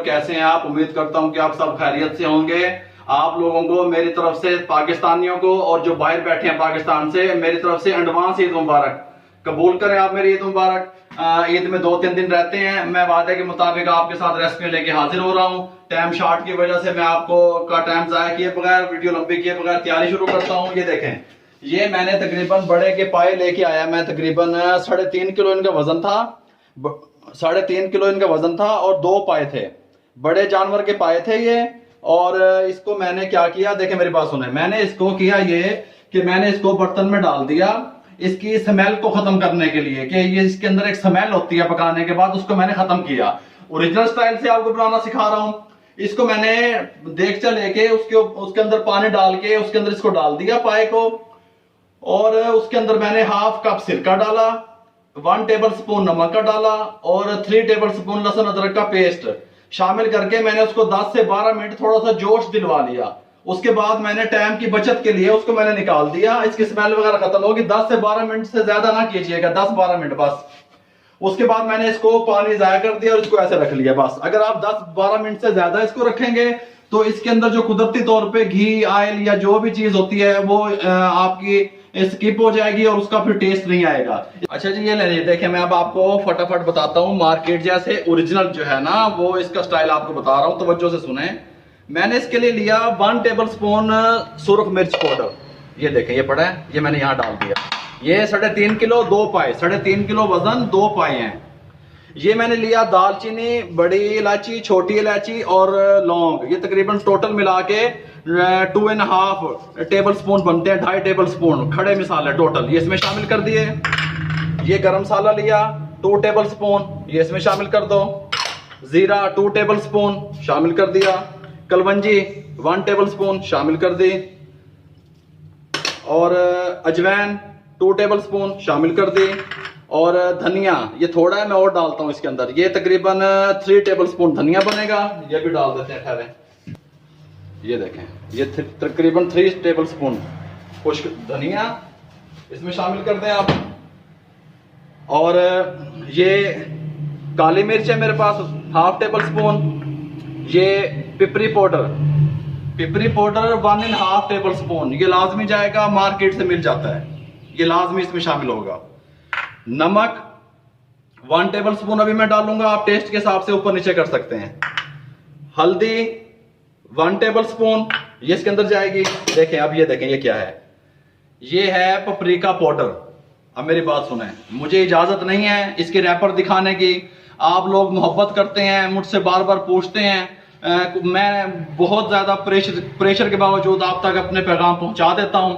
कैसे हैं आप? उम्मीद करता हूं कि आप सब खैरियत से होंगे। आप लोगों को मेरी तरफ से, पाकिस्तानियों को और जो बाहर बैठे हैं पाकिस्तान से, मेरी तरफ से एडवांस ईद मुबारक। कबूल करें आप मेरी ईद मुबारक। ईद में 2-3 दिन रहते हैं। मैं वादे के मुताबिक आपके साथ रेसिपी लेके हाजिर हो रहा हूँ। टाइम शॉर्ट की वजह से मैं आपको का टाइम जाया किए बगैर, वीडियो लंबी किए बगैर तैयारी शुरू करता हूँ। ये देखें, ये मैंने तकरीबन बड़े के पाए लेके आया। मैं तकरीबन 3.5 किलो इनका वजन था। 3.5 किलो इनका वजन था और 2 पाए थे। बड़े जानवर के पाए थे ये। और इसको मैंने क्या किया, देखें मेरी बात सुने। मैंने इसको किया ये कि मैंने इसको बर्तन में डाल दिया इसकी स्मेल को खत्म करने के लिए, कि ये इसके अंदर एक स्मेल होती है पकाने के बाद, उसको मैंने खत्म किया। ओरिजिनल स्टाइल से आपको बनाना सिखा रहा हूं। इसको मैंने देगचा लेके उसके अंदर पानी डाल के उसके अंदर इसको डाल दिया पाए को, और उसके अंदर मैंने 1/2 कप सिरका डाला, 1 टेबल स्पून नमक का डाला और 3 टेबल स्पून लहसुन अदरक का पेस्ट शामिल करके मैंने उसको 10 से 12 मिनट थोड़ा सा जोश दिलवा लिया। उसके बाद मैंने टाइम की बचत के लिए उसको मैंने निकाल दिया। इसकी स्मेल वगैरह खत्म होगी। 10 से 12 मिनट से ज्यादा ना कीजिएगा, 10-12 मिनट बस। उसके बाद मैंने इसको पानी जाया कर दिया और इसको ऐसे रख लिया बस। अगर आप 10-12 मिनट से ज्यादा इसको रखेंगे तो इसके अंदर जो कुदरती तौर पे घी, ऑयल या जो भी चीज होती है वो आपकी स्किप हो जाएगी और उसका फिर टेस्ट नहीं आएगा। अच्छा जी, ये ले देखिए, मैं अब आपको फटाफट बताता हूँ। मार्केट जैसे ओरिजिनल जो है ना, वो इसका स्टाइल आपको बता रहा हूँ, तवज्जो से सुने। मैंने इसके लिए लिया 1 टेबल स्पून सुरख मिर्च पाउडर। ये देखें, ये पड़ा है, ये मैंने यहाँ डाल दिया। ये 3.5 किलो 2 पाए, 3.5 किलो वजन 2 पाए हैं। ये मैंने लिया दालचीनी, बड़ी इलायची, छोटी इलायची और लौंग। ये तकरीबन टोटल मिला के 2.5 टेबल स्पून बनते हैं। 2.5 टेबल स्पून खड़े मसाले टोटल ये इसमें शामिल कर दिए। ये गरम मसाला लिया 2 टेबल स्पून, ये इसमें शामिल कर दो। जीरा 2 टेबल स्पून शामिल कर दिया। कलवंजी 1 टेबल स्पून शामिल कर दी। और अजवाइन 2 टेबल स्पून शामिल कर दी। और धनिया ये थोड़ा है, मैं और डालता हूं इसके अंदर। ये तकरीबन 3 टेबल स्पून धनिया बनेगा, ये भी डाल देते हैं। ठहरे, ये देखें, ये तकरीबन 3 टेबल स्पून खुश्क धनिया इसमें शामिल कर दें आप। और ये काली मिर्च है मेरे पास 1/2 टेबल स्पून। ये पिपरी पाउडर 1.5 टेबल स्पून, ये लाजमी जाएगा, मार्केट से मिल जाता है, ये लाजमी इसमें शामिल होगा। नमक 1 टेबल स्पून अभी मैं डालूंगा, आप टेस्ट के हिसाब से ऊपर नीचे कर सकते हैं। हल्दी 1 टेबल स्पून ये इसके अंदर जाएगी। देखें, अब ये देखें, ये क्या है, ये है पपरिका पाउडर। अब मेरी बात सुने, मुझे इजाजत नहीं है इसके रैपर दिखाने की। आप लोग मोहब्बत करते हैं, मुझसे बार बार पूछते हैं। मैं बहुत ज्यादा प्रेशर के बावजूद आप तक अपने पैगाम पहुंचा देता हूं।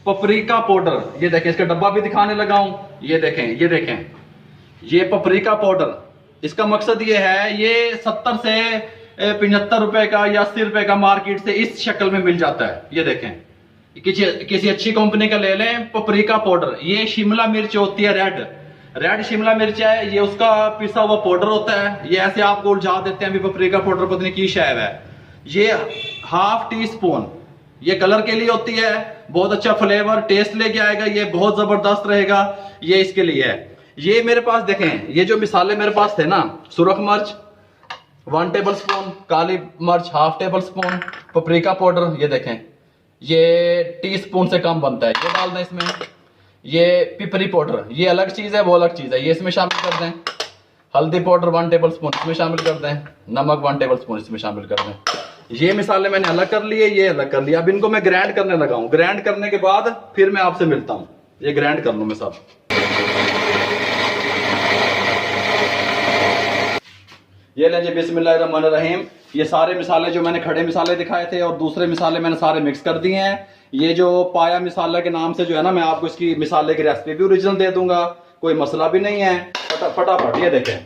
पपरिका पाउडर, ये देखें, इसका डब्बा भी दिखाने लगा हूं। ये देखें, ये देखें, ये पपरिका पाउडर। इसका मकसद ये है, ये 70 से 75 रुपए का या 80 रुपए का मार्केट से इस शक्ल में मिल जाता है। ये देखें, किसी अच्छी कंपनी का ले लें पपरिका पाउडर। ये शिमला मिर्च होती है, रेड शिमला मिर्च है, ये उसका पिसा हुआ पाउडर होता है। ये ऐसे आपको उलझा देते हैं, अभी पपरिका पाउडर पता नहीं की शायद है। ये 1/2 टीस्पून ये कलर के लिए होती है, बहुत अच्छा फ्लेवर टेस्ट लेके आएगा, ये बहुत जबरदस्त रहेगा, ये इसके लिए है। ये मेरे पास देखें, ये जो मिसाले मेरे पास थे ना, सुरख मिर्च 1 टेबल स्पून, काली मिर्च 1/2 टेबल स्पून, पपरिका पाउडर ये देखें, ये टीस्पून से कम बनता है, ये डाल दें इसमें। ये पिपरी पाउडर ये अलग चीज है, वो अलग चीज है, ये इसमें शामिल कर दें। हल्दी पाउडर 1 टेबल स्पून इसमें शामिल कर दें। नमक 1 टेबल स्पून इसमें शामिल कर दें। ये मिसाले मैंने अलग कर लिए, ये अलग कर लिया। अब इनको मैं ग्राइंड करने लगा हूं। ग्राइंड करने के बाद फिर मैं आपसे मिलता हूं। ये ग्राइंड कर लूं मैं सब। ये लें जी, बिस्मिल्लाहिर्रहमानिर्रहीम। ये सारे मिसाले जो मैंने खड़े मिसाले दिखाए थे और दूसरे मिसाले मैंने सारे मिक्स कर दिए हैं। ये जो पाया मिसाला के नाम से जो है ना, मैं आपको इसकी मिसाले की रेसिपी भी ओरिजिनल दे दूंगा, कोई मसला भी नहीं है। फटाफट ये देखें,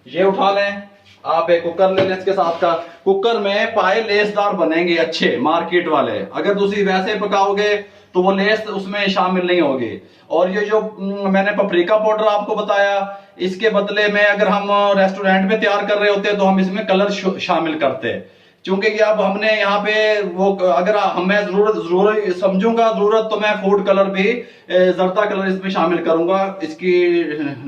ये उठा लें आप, एक कुकर ले लें। इसके साथ का कुकर में पाए लेसदार बनेंगे अच्छे मार्केट वाले। अगर तुसी वैसे पकाओगे तो वो लेस उसमें शामिल नहीं होगी। और ये जो मैंने पपरिका पाउडर आपको बताया, इसके बदले में अगर हम रेस्टोरेंट में तैयार कर रहे होते तो हम इसमें कलर शामिल करते। क्योंकि कि अब हमने यहाँ पे वो, अगर मैं जरूर समझूंगा जरूरत, तो मैं फूड कलर भी जर्दा कलर इसमें शामिल करूंगा इसकी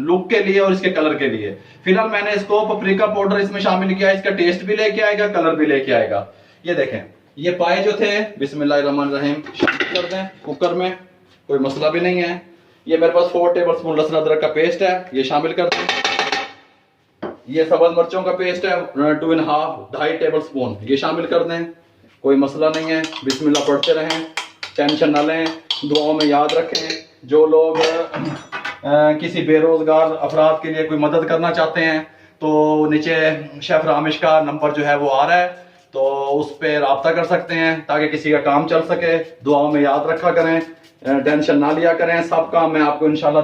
लुक के लिए और इसके कलर के लिए। फिलहाल मैंने इसको पपरिका पाउडर इसमें शामिल किया, इसका टेस्ट भी लेके आएगा, कलर भी लेके आएगा। ये देखें, ये पाए जो थे बिस्मिल्लाहिर्रहमानिर्रहीम शामिल कर दें कुकर में, कोई मसला भी नहीं है। ये मेरे पास 4 टेबलस्पून लहसुन अदरक का पेस्ट है, ये शामिल कर दें। ये सब्ज मिर्चों का पेस्ट है 2.5 टेबलस्पून, ये शामिल कर दें, कोई मसला नहीं है। बिस्मिल्लाह पढ़ते रहें, टेंशन ना लें, दुआओं में याद रखें। जो लोग किसी बेरोजगार अफराद के लिए कोई मदद करना चाहते हैं तो नीचे शेफ रामिश का नंबर जो है वो आ रहा है, तो उस पर रब्ता कर सकते हैं ताकि किसी का काम चल सके। दुआओं में याद रखा करें, टेंशन ना लिया करें। सब काम मैं आपको इंशाल्लाह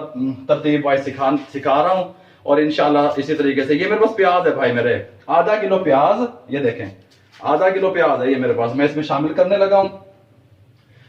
तरतीब वाइज सिखा रहा हूँ और इंशाल्लाह इसी तरीके से। ये मेरे पास प्याज है भाई, मेरे आधा किलो प्याज, ये देखें आधा किलो प्याज है ये मेरे पास, मैं इसमें शामिल करने लगा हूँ।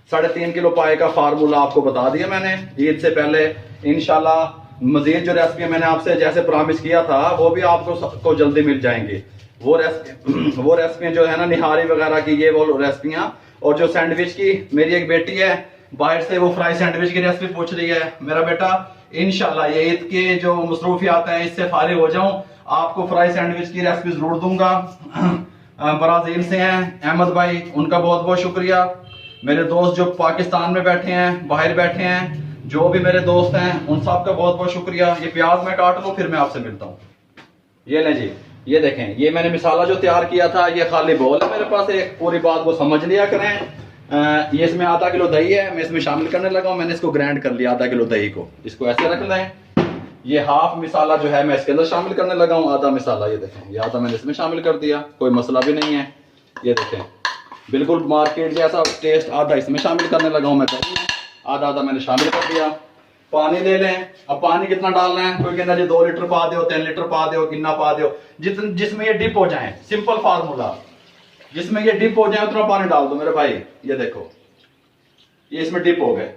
3.5 किलो पाए का फार्मूला आपको बता दिया मैंने ईद से पहले। इंशाल्लाह मजीद जो रेसिपी मैंने आपसे जैसे प्रॉमिस किया था वो भी आपको जल्दी मिल जाएंगी। वो रेसिपियां जो है ना निहारी वगैरह की, ये वो रेसिपियां। और जो सैंडविच की, मेरी एक बेटी है बाहर से, वो फ्राई सैंडविच की रेसिपी पूछ रही है। मेरा बेटा इंशाल्लाह ये ईद के जो मसरूफियात हैं इससे फारिग हो जाऊं, आपको फ्राई सैंडविच की रेसिपी जरूर दूंगा। ब्राजील से हैं अहमद भाई, उनका बहुत बहुत शुक्रिया। मेरे दोस्त जो पाकिस्तान में बैठे हैं, बाहर बैठे हैं, जो भी मेरे दोस्त हैं, उन सब का बहुत बहुत शुक्रिया। ये प्याज मैं काट लूं फिर मैं आपसे मिलता हूँ। ये लें जी, ये देखें, ये मैंने मिसाला जो तैयार किया था, ये खाली बोल है मेरे पास, एक पूरी बात को समझ लिया करें। ये इसमें आधा किलो दही है, मैं इसमें शामिल करने लगा हूँ। मैंने इसको ग्राइंड कर लिया आधा किलो दही को, इसको ऐसे रख लें। ये हाफ मिसाला जो है मैं इसके अंदर शामिल करने लगा हूँ, आधा मिसाला ये देखें, ये आधा मैंने इसमें शामिल कर दिया, कोई मसला भी नहीं है। ये देखें बिल्कुल मार्केट जैसा टेस्ट, आधा इसमें शामिल करने लगा हूँ मैं, आधा आधा मैंने शामिल कर दिया। पानी ले लें। अब पानी कितना डालना है, कोई कहना जी 2 लीटर पा दो, 3 लीटर पा दो, कितना पा दो, जिसमें ये डिप हो जाए, सिंपल फार्मूला, जिसमें ये डिप हो जाए उतना पानी डाल दो मेरे भाई। ये देखो ये इसमें डिप हो गए।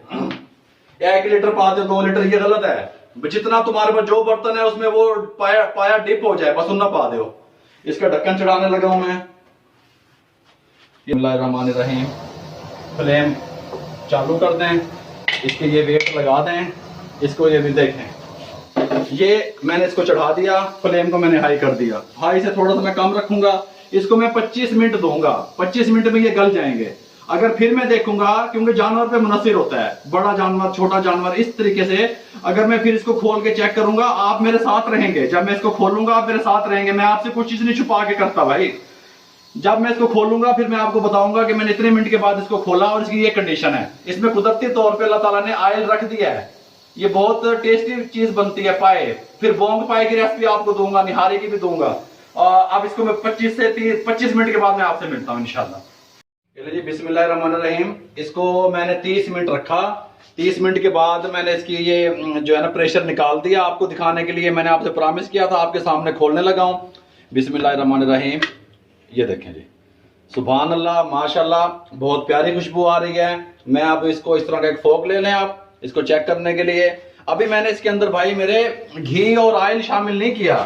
1 लीटर पा दो, 2 लीटर, ये गलत है। जितना तुम्हारे पास जो बर्तन है उसमें वो पाया डिप हो जाए बस उतना पा दो। इसका ढक्कन चढ़ाने लगा हूं मैं। बिस्मिल्लाहिर्रहमानिर्रहीम, फ्लेम चालू कर दें, इसके ये वेट लगा दें, इसको ये भी देखें, ये मैंने इसको चढ़ा दिया, फ्लेम को मैंने हाई कर दिया। हाई से थोड़ा सा मैं कम रखूंगा, इसको मैं 25 मिनट दूंगा, 25 मिनट में ये गल जाएंगे। अगर फिर मैं देखूंगा, क्योंकि जानवर पे मुनसिर होता है, बड़ा जानवर छोटा जानवर, इस तरीके से अगर मैं फिर इसको खोल के चेक करूंगा, आप मेरे साथ रहेंगे। जब मैं इसको खोलूंगा आप मेरे साथ रहेंगे, मैं आपसे कुछ चीज नहीं छुपा के करता भाई। जब मैं इसको खोलूंगा फिर मैं आपको बताऊंगा कि मैंने इतने मिनट के बाद इसको खोला और इसकी ये कंडीशन है। इसमें कुदरती तौर पे अल्लाह ताला ने ऑयल रख दिया है, ये बहुत टेस्टी चीज बनती है पाए। फिर बोंग पाए की रेसिपी आपको दूंगा, निहारी की भी दूंगा। अब इसको मैं 25 मिनट के बाद मैं आपसे मिलता हूँ इंशाल्लाह। चलिए जी, बिस्मिल्लाहिर्रहमानिर्रहीम, इसको मैंने 30 मिनट रखा। 30 मिनट के बाद मैंने इसकी ये जो है ना प्रेशर निकाल दिया। आपको दिखाने के लिए मैंने आपसे प्रॉमिस किया था, आपके सामने खोलने लगा हूँ। बिस्मिल्लाहिर्रहमानिर्रहीम, ये देखें जी, सुभान अल्लाह, माशाल्लाह, बहुत प्यारी खुशबू आ रही है। मैं आप इसको इस तरह का एक फोक ले लें आप इसको चेक करने के लिए। अभी मैंने इसके अंदर भाई मेरे घी और ऑयल शामिल नहीं किया,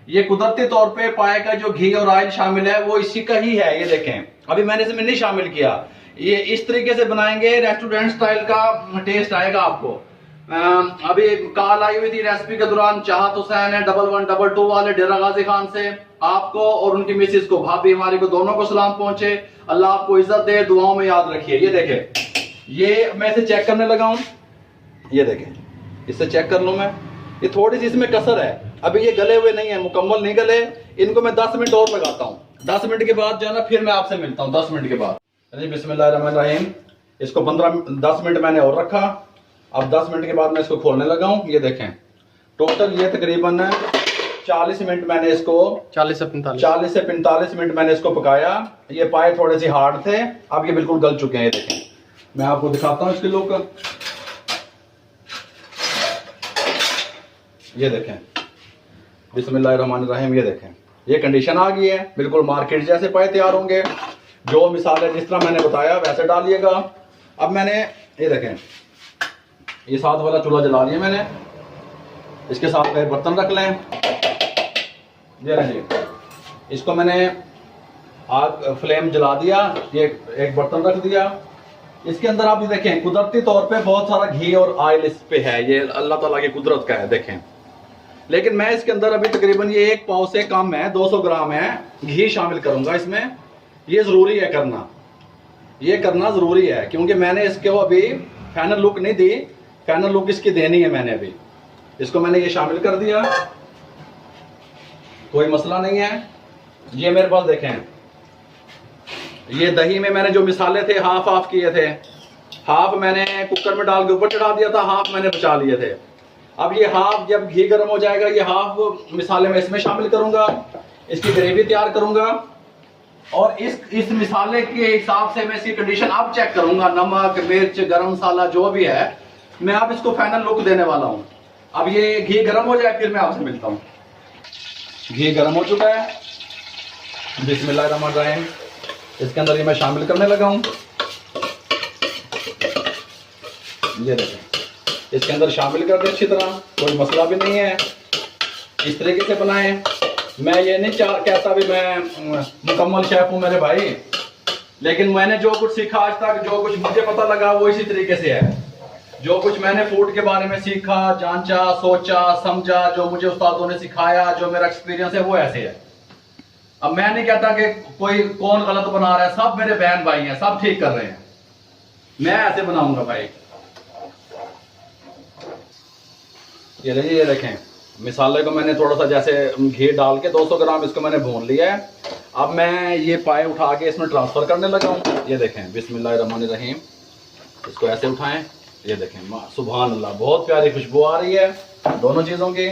ये कुदरती तौर पे पाए का जो घी और ऑयल शामिल है वो इसी का ही है। ये देखें, अभी मैंने इसमें नहीं शामिल किया। ये इस तरीके से बनाएंगे, रेस्टोरेंट स्टाइल का टेस्ट आएगा आपको। अभी कॉल आई हुई थी रेसिपी के दौरान, चाहत हुसैन है 1122 वाले डेरा गाजी खान से, आपको और उनकी मिसेस को, भाभी हमारी को, दोनों को सलाम पहुंचे। अल्लाह आपको इज्जत दे, दुआओं में याद रखिए। ये देखें, ये मैं इसे चेक करने लगा हूं, ये देखें, इससे चेक कर लूं मैं, ये थोड़ी सी इसमें कसर है, अभी ये गले हुए नहीं है, मुकम्मल नहीं गले। इनको मैं 10 मिनट और लगाता हूँ। 10 मिनट के बाद जो है ना फिर मैं आपसे मिलता हूँ 10 मिनट के बाद। बिस्मिल्लाहिर्रहमानिर्रहीम, इसको 10 मिनट मैंने और रखा। अब 10 मिनट के बाद मैं इसको खोलने लगा हूँ। ये देखें, टोटल ये तकरीबन 40 मिनट मैंने इसको 40 से 45 मिनट मैंने इसको पकाया। ये पाए थोड़े से हार्ड थे, अब ये बिल्कुल गल चुके हैं। ये देखें, मैं आपको दिखाता हूँ इसके लुक। ये देखें, बिस्मिल्लाहिर्रहमानिर्रहीम, ये देखें, ये कंडीशन आ गई है, बिल्कुल मार्केट जैसे पाए तैयार होंगे। जो मिसाल जिस तरह मैंने बताया वैसे डालिएगा। अब मैंने ये देखें, ये साथ वाला चूल्हा जला लिया मैंने, इसके साथ में बर्तन रख लें। ये रहे, इसको मैंने आग फ्लेम जला दिया, ये एक बर्तन रख दिया। इसके अंदर आप ये देखें कुदरती तौर पे बहुत सारा घी और ऑयल इस पे है, ये अल्लाह ताला की कुदरत का है, देखें। लेकिन मैं इसके अंदर अभी तकरीबन ये 1 पाव से कम है, 200 ग्राम है घी शामिल करूंगा इसमें। ये जरूरी है करना, ये करना जरूरी है, क्योंकि मैंने इसको अभी फाइनल लुक नहीं दी, फाइनल लुक इसकी देनी है मैंने अभी। इसको मैंने ये शामिल कर दिया, कोई मसला नहीं है। ये मेरे पास देखें, ये दही में मैंने जो मिसाले थे हाफ हाफ किए थे, हाफ मैंने कुकर में डाल के ऊपर चढ़ा दिया था, हाफ मैंने बचा लिए थे। अब ये हाफ जब घी गर्म हो जाएगा, ये हाफ मिसाले में इसमें शामिल करूंगा, इसकी ग्रेवी तैयार करूंगा। और इस मिसाले के हिसाब से मैं इसकी कंडीशन अब चेक करूंगा, नमक मिर्च गरम मसाला जो भी है, मैं अब इसको फाइनल लुक देने वाला हूं। अब ये घी गर्म हो जाए फिर मैं आपसे मिलता हूं। घी गर्म हो चुका है, बिस्मिल्लाहिर्रहमानिर्रहीम। इसके अंदर ये मैं शामिल करने लगा हूं, ये देखें, इसके अंदर शामिल कर दे अच्छी तरह, कोई मसला भी नहीं है। इस तरीके से बनाएं। मैं ये नहीं कहता भी मैं मुकम्मल शेफ हूं मेरे भाई, लेकिन मैंने जो कुछ सीखा आज तक, जो कुछ मुझे पता लगा वो इसी तरीके से है। जो कुछ मैंने फूड के बारे में सीखा, जांचा, सोचा, समझा, जो मुझे उस्तादों ने सिखाया, जो मेरा एक्सपीरियंस है वो ऐसे है। अब मैं नहीं कहता कि कोई कौन गलत बना रहा है, सब मेरे बहन भाई हैं, सब ठीक कर रहे हैं, मैं ऐसे बनाऊंगा भाई। ये देखें, मिसाले को मैंने थोड़ा सा जैसे घी डाल के 200 ग्राम इसको मैंने भून लिया है। अब मैं ये पाए उठा के इसमें ट्रांसफर करने लगा हूँ। ये देखें, बिस्मिल्लाहिर्रहमानिर्रहीम। इसको ऐसे उठाएं, ये देखें, सुभान अल्लाह, बहुत प्यारी खुशबू आ रही है दोनों चीज़ों की,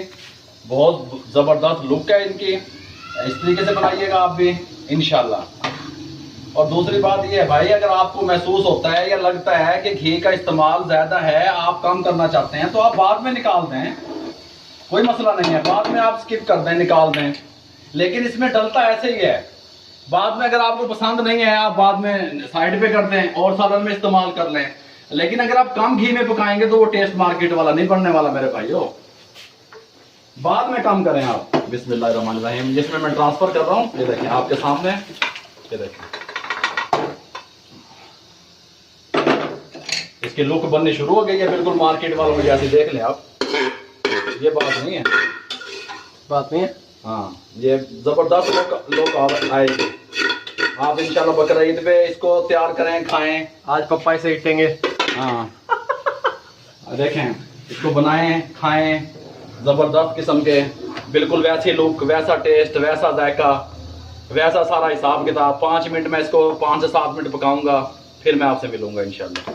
बहुत ज़बरदस्त लुक है इनकी। इस तरीके से बनाइएगा आप भी इंशाल्लाह। और दूसरी बात ये है भाई, अगर आपको महसूस होता है या लगता है कि घी का इस्तेमाल ज़्यादा है, आप कम करना चाहते हैं, तो आप बाद में निकाल दें, कोई मसला नहीं है, बाद में आप स्किप कर दें, निकाल दें। लेकिन इसमें डलता ऐसे ही है, बाद में अगर आपको पसंद नहीं है आप बाद में साइड पे कर दें और सालन में इस्तेमाल कर लें। लेकिन अगर आप कम घी में पकाएंगे तो वो टेस्ट मार्केट वाला नहीं बनने वाला मेरे भाइयों, बाद में कम करें आप। बिस्मिल्लाहिर्रहमानिर्रहीम। जिसमें मैं ट्रांसफर कर रहा हूँ, ये देखें आपके सामने, ये देखें, इसकी लुक बननी शुरू हो गई है बिल्कुल मार्केट वालों में जैसे, देख लें आप, ये बात नहीं है, बात नहीं है। हाँ, ये जबरदस्त लोग आएगी। आप इंशाल्लाह बकरा ईद पे इसको तैयार करें, खाएं। आज पप्पा से हिटेंगे। हाँ देखें, इसको बनाएं, खाएं, जबरदस्त किस्म के, बिल्कुल वैसे लुक, वैसा टेस्ट, वैसा जायका, वैसा सारा हिसाब किताब। 5 मिनट में इसको 5 से 7 मिनट पकाऊंगा, फिर मैं आपसे मिलूंगा इंशाल्लाह।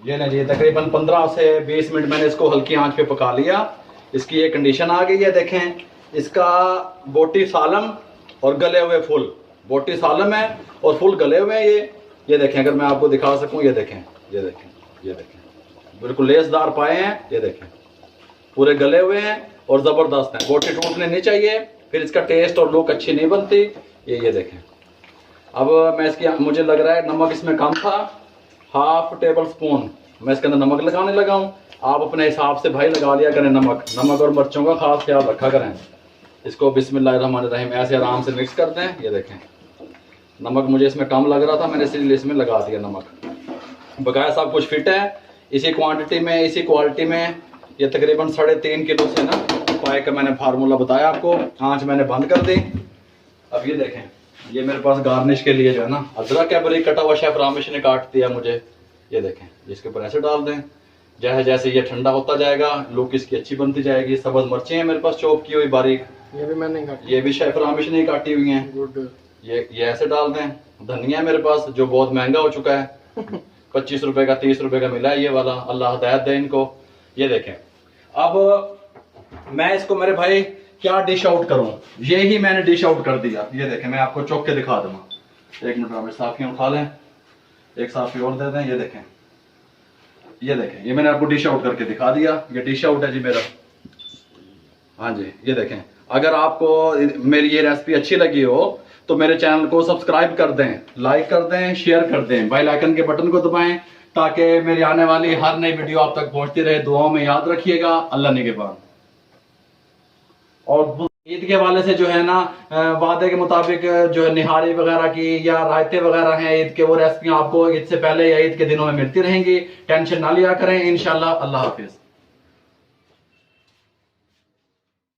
ये ना जी, तकरीबन 15 से 20 मिनट मैंने इसको हल्की आंच पे पका लिया। इसकी ये कंडीशन आ गई है, देखें, इसका बोटी सालम और गले हुए फुल, बोटी सालम है और फुल गले हुए हैं ये देखें, अगर मैं आपको दिखा सकूं, ये देखें, ये देखें, ये देखें, बिल्कुल लेसदार पाए हैं, ये देखें, पूरे गले हुए हैं और ज़बरदस्त हैं। बोटी टूटने नहीं चाहिए, फिर इसका टेस्ट और लुक अच्छी नहीं बनती। ये देखें। अब मैं इसकी, मुझे लग रहा है नमक इसमें कम था, हाफ टेबल स्पून मैं इसके अंदर नमक लगाने लगा हूँ। आप अपने हिसाब से भाई लगा लिया करें नमक और मिर्चों का खास ख्याल रखा करें। इसको बिस्मिल्लाहिर्रहमानिर्रहीम ऐसे आराम से मिक्स कर दें। ये देखें, नमक मुझे इसमें कम लग रहा था, मैंने इसलिए इसमें लगा दिया नमक। बकाया सब कुछ फिट है, इसी क्वांटिटी में, इसी क्वालिटी में। ये तकरीबन 3.5 किलो से ना पाए का मैंने फार्मूला बताया आपको। आँच मैंने बंद कर दी। अब ये देखें, ये मेरे पास गार्निश के लिए जो है ना अदरक है, बारीक कटा हुआ, शेफ रामेश ने काट दिया मुझे। ये देखें, इसके ऊपर ऐसे डाल दें। जैसे जैसे ये ठंडा होता जाएगा लुक इसकी अच्छी बनती जाएगी। सब्ज मिर्चें हैं मेरे पास चॉप की हुई बारीक, ये भी मैंने काटी, ये भी शेफ रामेश ने काटी हुई हैं। गुड। ये ऐसे डाल दें। धनिया मेरे पास जो बहुत महंगा हो चुका है 25 रुपए का, 30 रुपए का मिला है ये वाला, अल्लाह हिदायत दे इनको। ये देखें, अब मैं इसको मेरे भाई क्या डिश आउट करूं, ये ही मैंने डिश आउट कर दिया। ये देखें, मैं आपको चौक के दिखा दूंगा। 1 मिनट में साफियां उठा लें, एक साफी और दे दें। ये देखें, ये देखें, ये मैंने आपको डिश आउट करके दिखा दिया। ये डिश आउट है जी मेरा। हाँ जी, ये देखें। अगर आपको मेरी ये रेसिपी अच्छी लगी हो तो मेरे चैनल को सब्सक्राइब कर दें, लाइक कर दें, शेयर कर दें, बेल आइकन के बटन को दबाएं ताकि मेरी आने वाली हर नई वीडियो आप तक पहुंचती रहे। दुआओं में याद रखिएगा। अल्लाह निगहबान। और ईद के हवाले से जो है ना वादे के मुताबिक जो है निहारी वगैरह की या रायते वगैरह हैं ईद के, वो रेसिपियां आपको ईद से पहले या ईद के दिनों में मिलती रहेंगी। टेंशन ना लिया करें। इंशाल्लाह। अल्लाह हाफिज।